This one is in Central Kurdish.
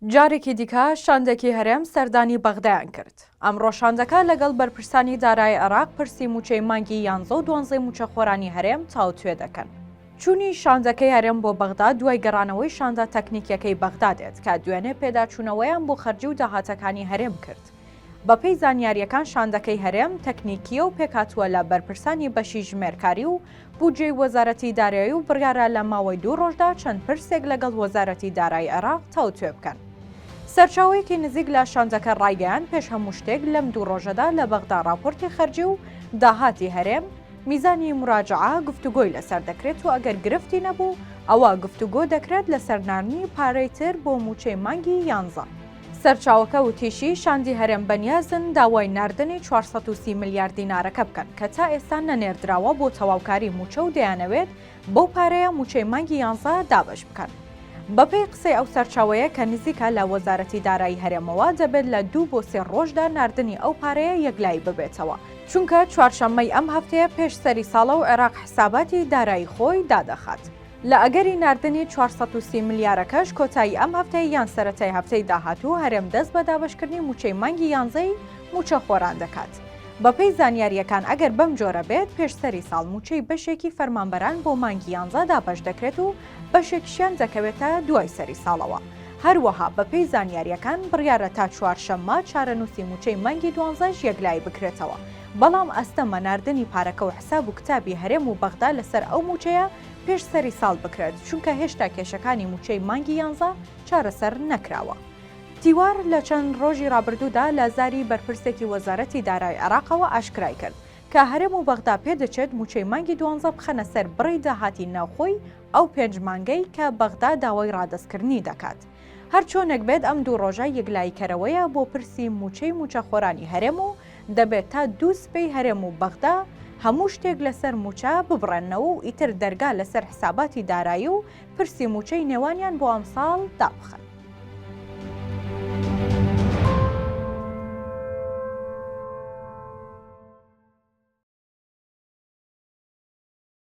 جارێکی دیکە شاندەکی هەرێم سەردانی بەغدایان کرد. ئەمڕۆ شاندەکە لەگەڵ بەرپرسانی دارای عێراق پرسی موچەی مانگی 11 و 12 موچە خۆرانی هەرێم چاوتوێ دەکەن. چوونی شاندەکەی هەرێم بۆ بەغدا دوای گەڕانەوەی شاندە تەکنیکیەکەی بەغدا دێت کە دوێنێ پێداچوونەوەیان بۆ خەرجی و داهاتەکانی هەرێم کرد. بەپێی زانیاریەکان شاندەکەی هەرێم تەکنیکیە و پێکاتووە لە بەرپرسانی بەشی ژمێرکاری و بودجەی وەزارەتی دارایی و بڕیارە لە ماوەی 2 ڕۆژدا چەند پرسێک لەگەڵ وەزارەتی دارایی عێراق چاوتوێ بکەن. سەرچاوەیەکی نزیک لە شاندەکە ڕایگەیان پێش هەموو شتێک لەم 2 ڕۆژەدا لە بەغدا راپۆرتی خەرجی و داهاتی هەرێم میزانی مراجعە گفتوگۆی لەسەر دەکرێت و ئەگەر گرفتی نەبوو ئەوە گفتوگۆ دەکرێت لەسەر ناردنی پارەی تر بۆ موچەی مانگی 11. سەرچاوەکە وتیشی شاندی هەرێم بەنیازن داوای ناردنی 430 میلیارد دینارەکە بکەن کە تا ئێستا نەنێردراوە بۆ تەواوکاری موچە و دەیانەوێت بەو پارەیە موچەی مانگی 11 دابەش بکەن. بەپێی قسەی ئەو سەرچاوەیە کە نزیکە لە وەزارەتی دارایی هەرێمەوە دەبێت لە 2 بۆ 3 ڕۆژدا ناردنی ئەو پارەیە یەکلایی ببێتەوە چونکە چوارشەممەی ئەم هەفتەیە پێش سەری ساڵە و عێراق حساباتی دارایی خۆی دادەخات. لە ئەگەری ناردنی 430 میلیارەکەش کۆتایی ئەم هەفتەی یان سەرەتای هەفتەی داهاتوو هەرێم دەست بە دابەشکردنی موچەی مانگی 11 موچە خۆران دەکات. بەپێی زانیاریەکان ئەگەر بەم جۆرە بێت پێشسەری ساڵ موچەی بەشێکی فەرمانبەران بۆ مانگی 11 دابەش دەکرێت و بەشێکیشیان دەکەوێتە دوای سەری ساڵەوە. هەروەها بەپێی زانیاریەکان بڕیارە تا چوارشەممە چارەنووسی موچەی مانگی 12 یەکلایی بکرێتەوە. بەڵام ئەستەمە ناردنی پارەکە و حساب و کتابی هەرێم و بەغدا لەسەر ئەو موچەیە پێش سەری ساڵ بکرێت چونکە هێشتا کێشەکانی موچەی مانگی 11 چارەسەر نەکراوە. تیوار لە چەند ڕۆژی ڕابردوودا لە زاری بەرپرسێکی وەزارەتی دارایی عێراقەوە ئاشکرای کرد کە هەرێم و بەغدا پێدەچێت موچەی مانگی 12 بخەنە سەر بڕی داهاتی ناوخۆی ئەو 5 مانگەی کە بەغدا داوای ڕادەستکردنی دەکات. هەر چۆنێک بێت ئەم 2 ڕۆژە یەکلاییکەرەوەیە بۆ پرسی موچەی موچەخۆرانی هەرێم و دەبێت تا 2 سپەی هەرێم و بەغدا هەموو شتێک لەسەر موچە ببڕێنەوە و ئیتر دەرگا لەسەر حساباتی دارایی و پرسی موچەی نێوانیان بۆ ئەم ساڵ دابخەن.